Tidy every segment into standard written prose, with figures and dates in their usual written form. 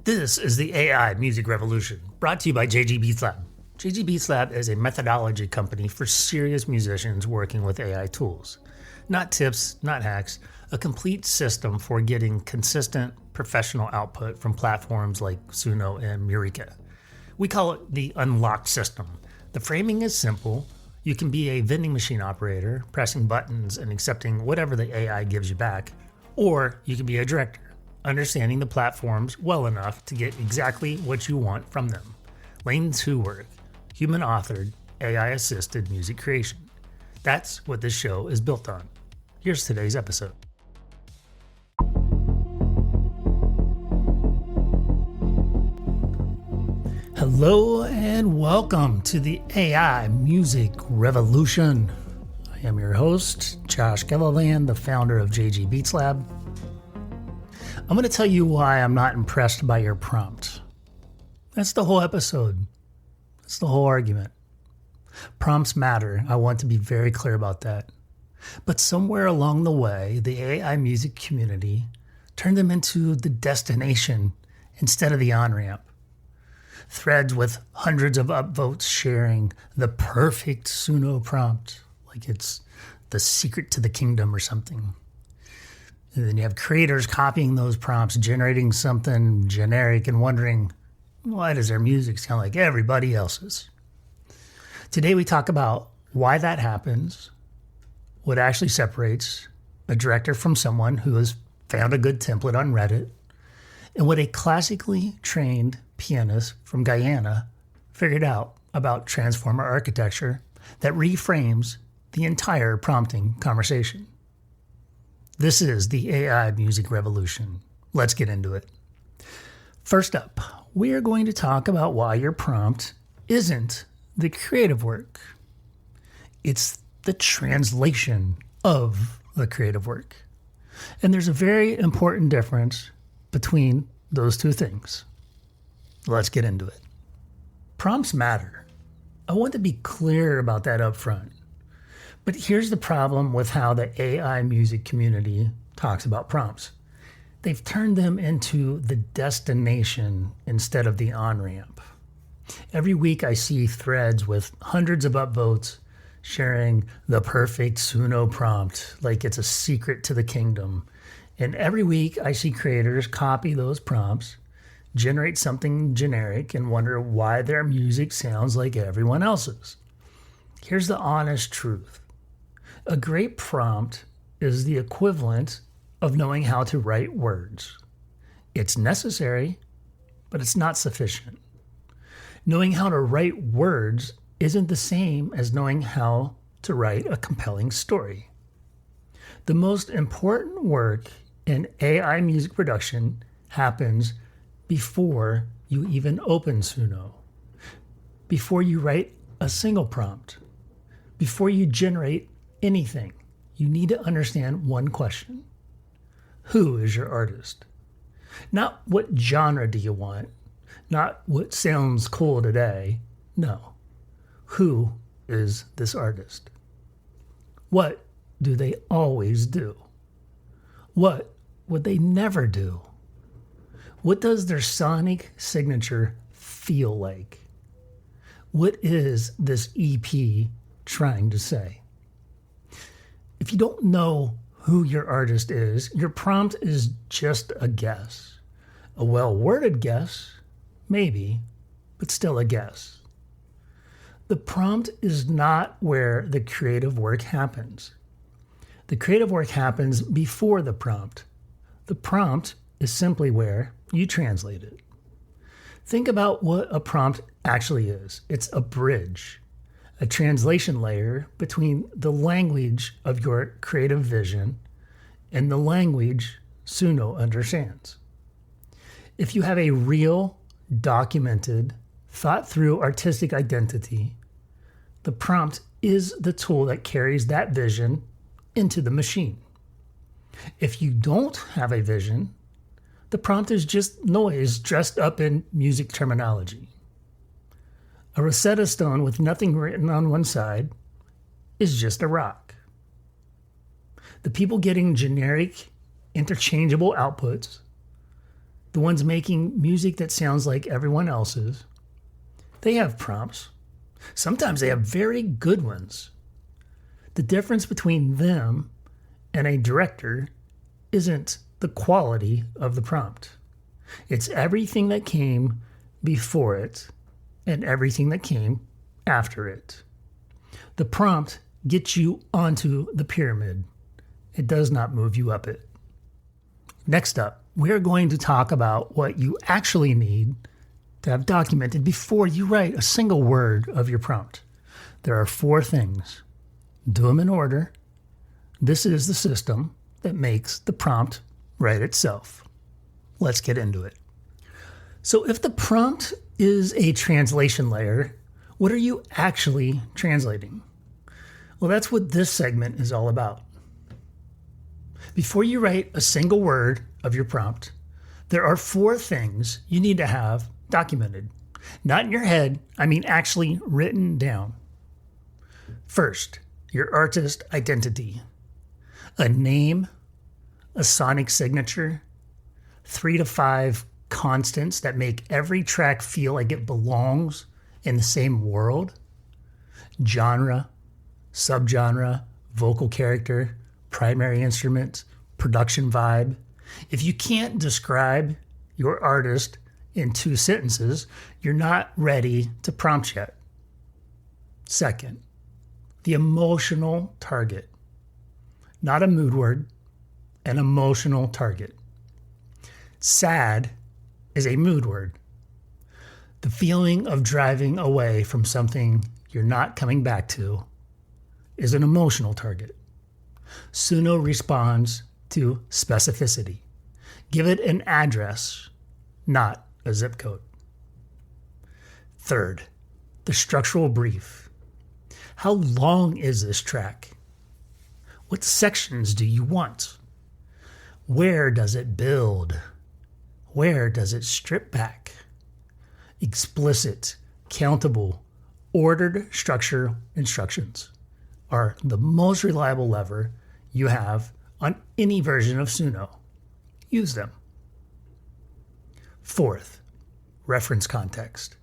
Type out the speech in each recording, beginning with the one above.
This is the AI Music Revolution, brought to you by JG Beats Lab. JG Beats Lab is a methodology company for serious musicians working with AI tools. Not tips, not hacks, a complete system for getting consistent professional output from platforms like Suno and Murica. We call it the unlocked system. The framing is simple. You can be a vending machine operator, pressing buttons and accepting whatever the AI gives you back, or you can be a director, understanding the platforms well enough to get exactly what you want from them. Lane 2 work, human-authored, AI-assisted music creation. That's what this show is built on. Here's today's episode. Hello and welcome to the AI Music Revolution. I am your host, Josh Gilliland, the founder of JG Beats Lab. I'm going to tell you why I'm not impressed by your prompt. That's the whole episode. That's the whole argument. Prompts matter. I want to be very clear about that. But somewhere along the way, the AI music community turned them into the destination instead of the on-ramp. Threads with hundreds of upvotes sharing the perfect Suno prompt, like it's the secret to the kingdom or something. And then you have creators copying those prompts, generating something generic and wondering, why does their music sound like everybody else's? Today we talk about why that happens, what actually separates a director from someone who has found a good template on Reddit, and what a classically trained pianist from Guyana figured out about transformer architecture that reframes the entire prompting conversation. This is the AI Music Revolution. Let's get into it. First up, we are going to talk about why your prompt isn't the creative work. It's the translation of the creative work. And there's a very important difference between those two things. Let's get into it. Prompts matter. I want to be clear about that up front. But here's the problem with how the AI music community talks about prompts. They've turned them into the destination instead of the on-ramp. Every week I see threads with hundreds of upvotes sharing the perfect Suno prompt like it's a secret to the kingdom. And every week I see creators copy those prompts, generate something generic, and wonder why their music sounds like everyone else's. Here's the honest truth. A great prompt is the equivalent of knowing how to write words. It's necessary, but it's not sufficient. Knowing how to write words isn't the same as knowing how to write a compelling story. The most important work in AI music production happens before you even open Suno, before you write a single prompt, before you generate anything. You need to understand one question. Who is your artist? Not what genre do you want, not what sounds cool today. No. Who is this artist? What do they always do? What would they never do? What does their sonic signature feel like? What is this EP trying to say? If you don't know who your artist is, your prompt is just a guess. A well-worded guess, maybe, but still a guess. The prompt is not where the creative work happens. The creative work happens before the prompt. The prompt is simply where you translate it. Think about what a prompt actually is. It's a bridge, a translation layer between the language of your creative vision and the language Suno understands. If you have a real, documented, thought-through artistic identity, the prompt is the tool that carries that vision into the machine. If you don't have a vision, the prompt is just noise dressed up in music terminology. A Rosetta Stone with nothing written on one side is just a rock. The people getting generic, interchangeable outputs the ones making music that sounds like everyone else's, they have prompts. Sometimes they have very good ones. The difference between them and a director isn't the quality of the prompt. It's everything that came before it and everything that came after it. The prompt gets you onto the pyramid. It does not move you up it. Next up, we're going to talk about what you actually need to have documented before you write a single word of your prompt. There are 4 things. Do them in order. This is the system that makes the prompt write itself. Let's get into it. So if the prompt is a translation layer, what are you actually translating? Well, that's what this segment is all about. Before you write a single word of your prompt, there are 4 things you need to have documented. Not in your head, I mean actually written down. First, your artist identity. A name, a sonic signature, 3 to 5 constants that make every track feel like it belongs in the same world. Genre, subgenre, vocal character, primary instrument, production vibe. If you can't describe your artist in 2 sentences, you're not ready to prompt yet. Second, the emotional target. Not a mood word, an emotional target. Sad is a mood word. The feeling of driving away from something you're not coming back to is an emotional target. Suno responds to specificity. Give it an address, not a zip code. Third, the structural brief. How long is this track? What sections do you want? Where does it build? Where does it strip back? Explicit, countable, ordered structure instructions are the most reliable lever you have on any version of Suno. Use them. Fourth, reference context.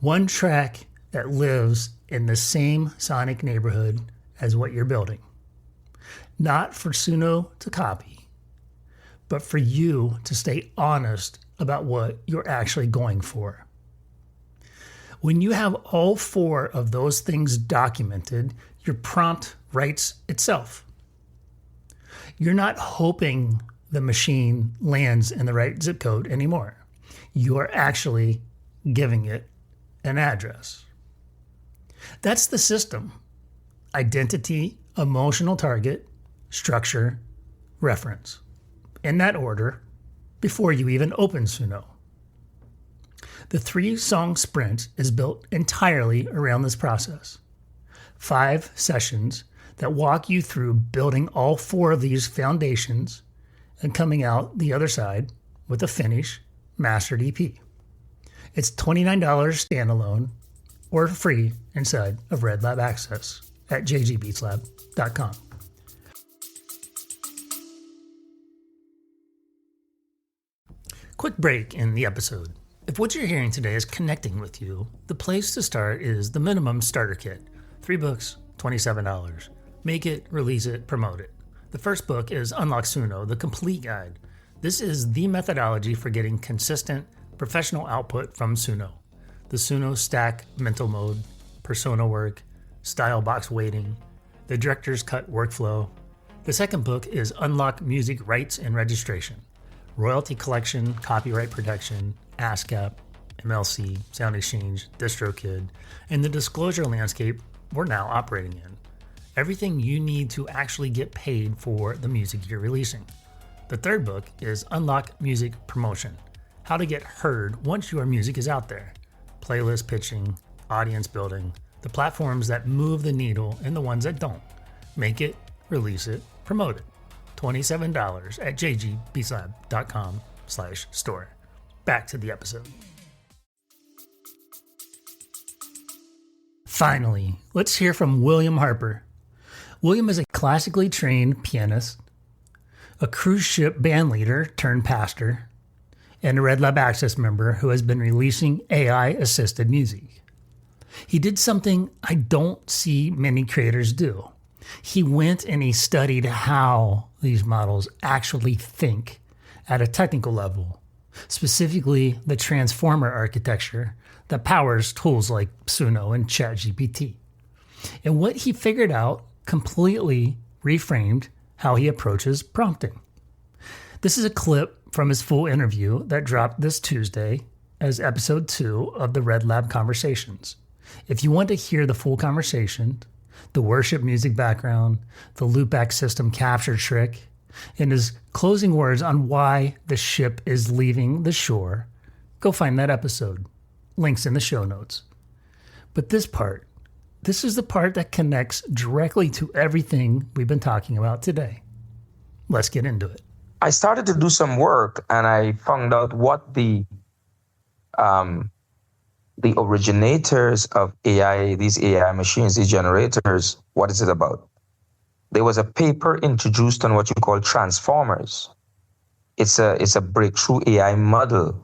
One track that lives in the same sonic neighborhood as what you're building. Not for Suno to copy, but for you to stay honest about what you're actually going for. When you have all 4 of those things documented, your prompt writes itself. You're not hoping the machine lands in the right zip code anymore. You are actually giving it an address. That's the system. Identity, emotional target, structure, reference. In that order, before you even open Suno. The 3-song sprint is built entirely around this process. 5 sessions that walk you through building all 4 of these foundations and coming out the other side with a finished mastered EP. It's $29 standalone or free inside of Red Lab Access at jgbeatslab.com. Quick break in the episode. If what you're hearing today is connecting with you, the place to start is the minimum starter kit. 3 books, $27. Make it, release it, promote it. The first book is Unlock Suno, the complete guide. This is the methodology for getting consistent, professional output from Suno. The Suno stack mental mode, persona work, style box weighting, the director's cut workflow. The second book is Unlock Music Rights and Registration, royalty collection, copyright protection, ASCAP, MLC, Sound Exchange, DistroKid, and the disclosure landscape we're now operating in. Everything you need to actually get paid for the music you're releasing. The third book is Unlock Music Promotion, how to get heard once your music is out there. Playlist pitching, audience building, the platforms that move the needle and the ones that don't. Make it, release it, promote it. $27 at jgbeatslab.com/store. Back to the episode. Finally, let's hear from William Harper. William is a classically trained pianist, a cruise ship band leader turned pastor, and a Red Lab Access member who has been releasing AI-assisted music. He did something I don't see many creators do. He went and he studied how these models actually think at a technical level, specifically the transformer architecture that powers tools like Suno and ChatGPT. And what he figured out completely reframed how he approaches prompting. This is a clip from his full interview that dropped this Tuesday as episode 2 of the Red Lab Conversations. If you want to hear the full conversation, the worship music background, the loopback system capture trick, and his closing words on why the ship is leaving the shore, go find that episode. Links in the show notes. But this is the part that connects directly to everything we've been talking about today. Let's get into it. I started to do some work and I found out what the originators of AI, these AI machines, these generators, what is it about? There was a paper introduced on what you call transformers. It's a breakthrough AI model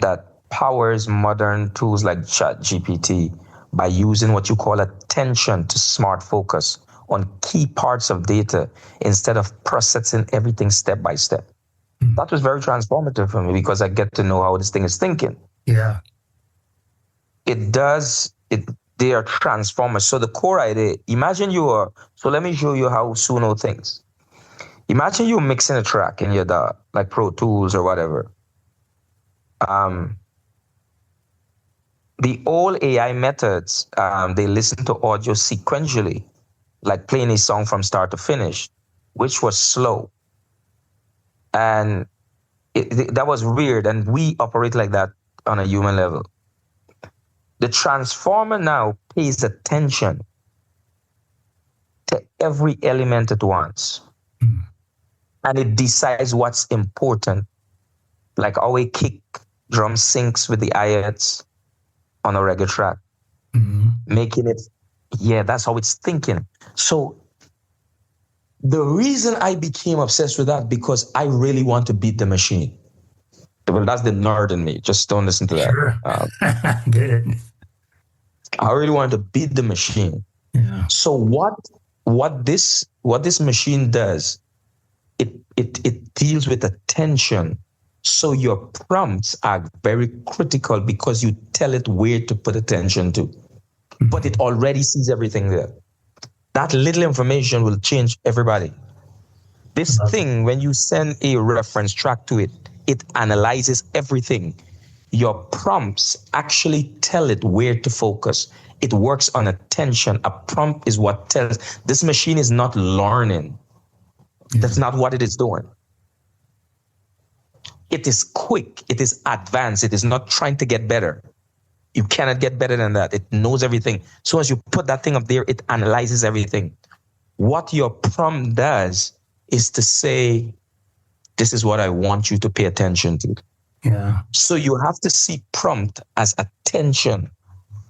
that powers modern tools like ChatGPT by using what you call attention to smart focus on key parts of data instead of processing everything step by step. That was very transformative for me because I get to know how this thing is thinking. Yeah. They are transformers. So the core idea, so let me show you how Suno thinks. Imagine you're mixing a track in your DAW, like Pro Tools or whatever. The old AI methods, they listen to audio sequentially, like playing a song from start to finish, which was slow. And that was weird, and we operate like that on a human level. The transformer now pays attention to every element at once. And it decides what's important, like how a kick drum syncs with the hi-hats on a reggae track, making it, that's how it's thinking. So the reason I became obsessed with that, because I really want to beat the machine. Well, that's the nerd in me. Just don't listen to that. Sure. Good. I really wanted to beat the machine. Yeah. So what this machine does, it deals with attention. So your prompts are very critical because you tell it where to put attention to. But it already sees everything there. That little information will change everybody. This thing, when you send a reference track to it, it analyzes everything. Your prompts actually tell it where to focus. It works on attention. A prompt is what tells. This machine is not learning. That's not what it is doing. It is quick. It is advanced. It is not trying to get better. You cannot get better than that. It knows everything. So as you put that thing up there, it analyzes everything. What your prompt does is to say, this is what I want you to pay attention to. Yeah. So you have to see prompt as attention.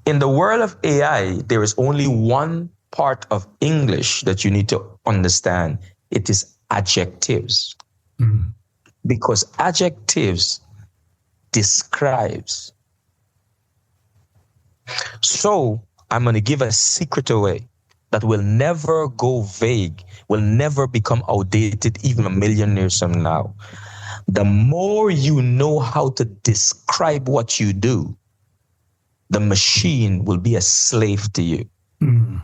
In the world of AI, there is only one part of English that you need to understand. It is adjectives. Because adjectives describes. So I'm going to give a secret away that will never go vague, will never become outdated even a million years from now. The more you know how to describe what you do, the machine will be a slave to you.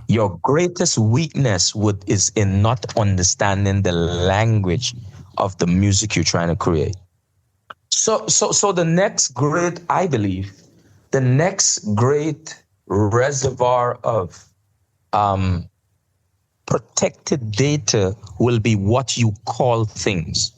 Your greatest weakness is in not understanding the language of the music you're trying to create. So the next great, I believe, the next great reservoir of protected data will be what you call things.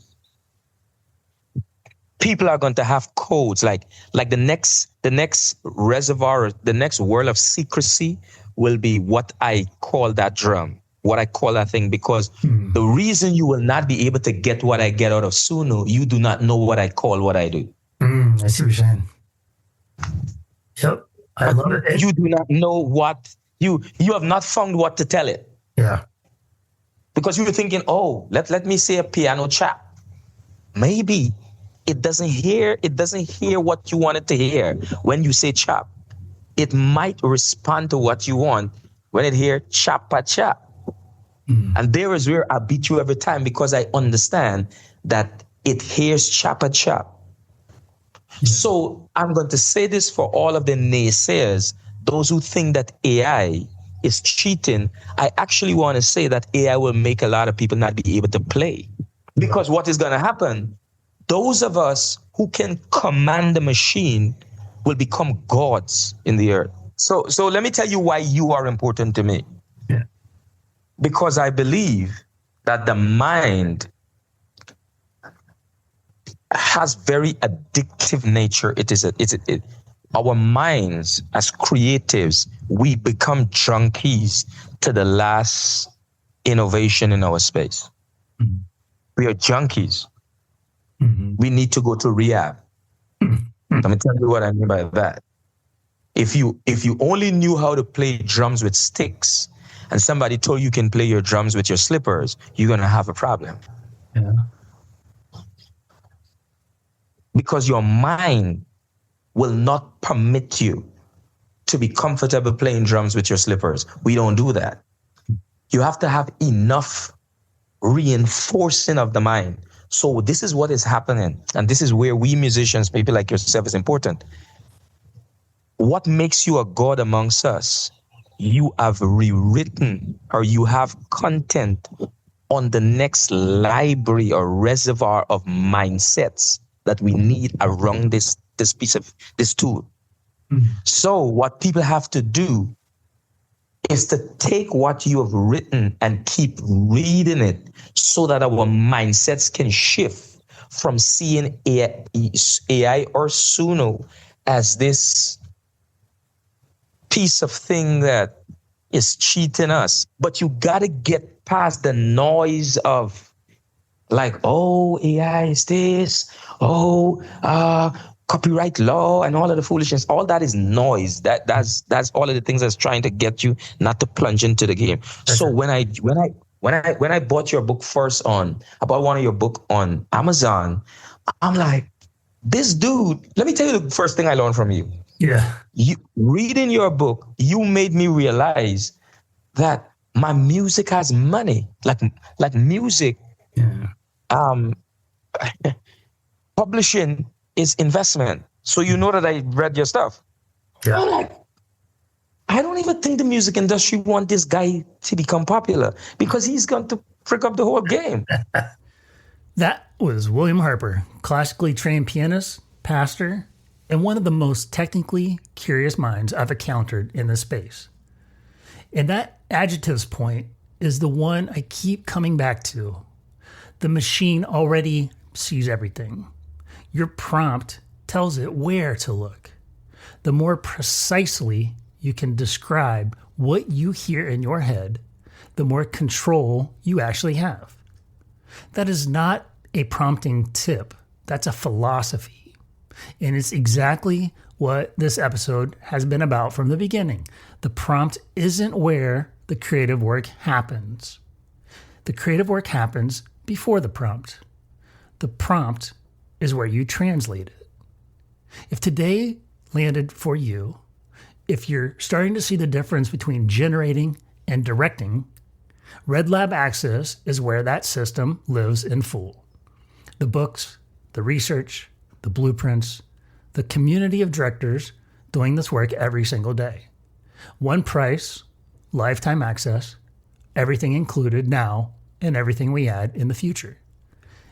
People are going to have codes like the next reservoir, the next world of secrecy will be what I call that drum, what I call that thing, because the reason you will not be able to get what I get out of Suno, you do not know what I call what I do. I see what you're saying. Yep. I love it. You do not know what you have not found what to tell it. Yeah. Because you were thinking, oh, let me say a piano chap. Maybe it doesn't hear what you want it to hear when you say chop. It might respond to what you want when it hear choppa chop. And there is where I beat you every time, because I understand that it hears choppa chop. So I'm going to say this for all of the naysayers, those who think that AI is cheating. I actually want to say that AI will make a lot of people not be able to play. Because what is going to happen? Those of us who can command the machine will become gods in the earth. So let me tell you why you are important to me. Yeah. Because I believe that the mind has very addictive nature. Our minds as creatives, we become junkies to the last innovation in our space. Mm-hmm. We are junkies. Mm-hmm. We need to go to rehab. Let me tell you what I mean by that. If you only knew how to play drums with sticks and somebody told you can play your drums with your slippers, you're going to have a problem. Yeah. Because your mind will not permit you to be comfortable playing drums with your slippers. We don't do that. You have to have enough reinforcing of the mind. So this is what is happening. And this is where we musicians, people like yourself, is important. What makes you a god amongst us? You have rewritten, or you have content on the next library or reservoir of mindsets that we need around this tool. Mm-hmm. So what people have to do is to take what you have written and keep reading it, so that our mindsets can shift from seeing AI or Suno as this piece of thing that is cheating us. But you got to get past the noise of like, oh, AI is this, copyright law and all of the foolishness. All that is noise. That's all of the things that's trying to get you not to plunge into the game. So when I bought your book first I bought one of your book on Amazon, I'm like, this dude, let me tell you the first thing I learned from you. Yeah. You reading your book, you made me realize that my music has money. Like music. Yeah. Publishing is investment. So you know that I read your stuff. Yeah. I'm like, I don't even think the music industry want this guy to become popular, because he's going to frick up the whole game. That was William Harper, classically trained pianist, pastor, and one of the most technically curious minds I've encountered in this space. And that adjectives point is the one I keep coming back to. The machine already sees everything. Your prompt tells it where to look. The more precisely you can describe what you hear in your head, the more control you actually have. That is not a prompting tip. That's a philosophy. And it's exactly what this episode has been about from the beginning. The prompt isn't where the creative work happens. The creative work happens before the prompt. The prompt is where you translate it. If today landed for you, if you're starting to see the difference between generating and directing, Red Lab Access is where that system lives in full. The books, the research, the blueprints, the community of directors doing this work every single day. One price, lifetime access, everything included now, and everything we add in the future.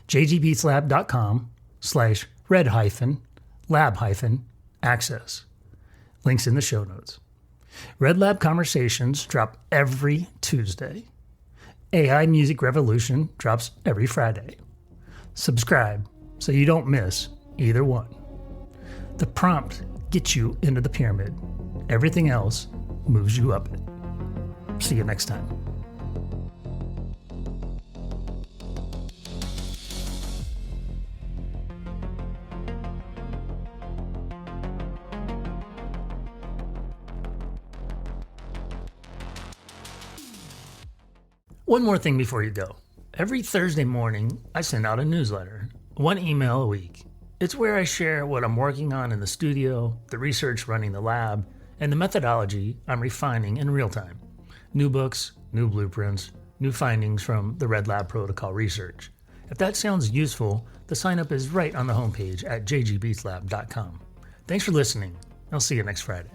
jgbeatslab.com/red-lab-access. Links in the show notes. Red Lab Conversations drop every Tuesday. AI Music Revolution drops every Friday. Subscribe so you don't miss either one. The prompt gets you into the pyramid. Everything else moves you up it. See you next time. One more thing before you go. Every Thursday morning, I send out a newsletter, one email a week. It's where I share what I'm working on in the studio, the research running the lab, and the methodology I'm refining in real time. New books, new blueprints, new findings from the Red Lab Protocol research. If that sounds useful, the sign up is right on the homepage at jgbeatslab.com. Thanks for listening. I'll see you next Friday.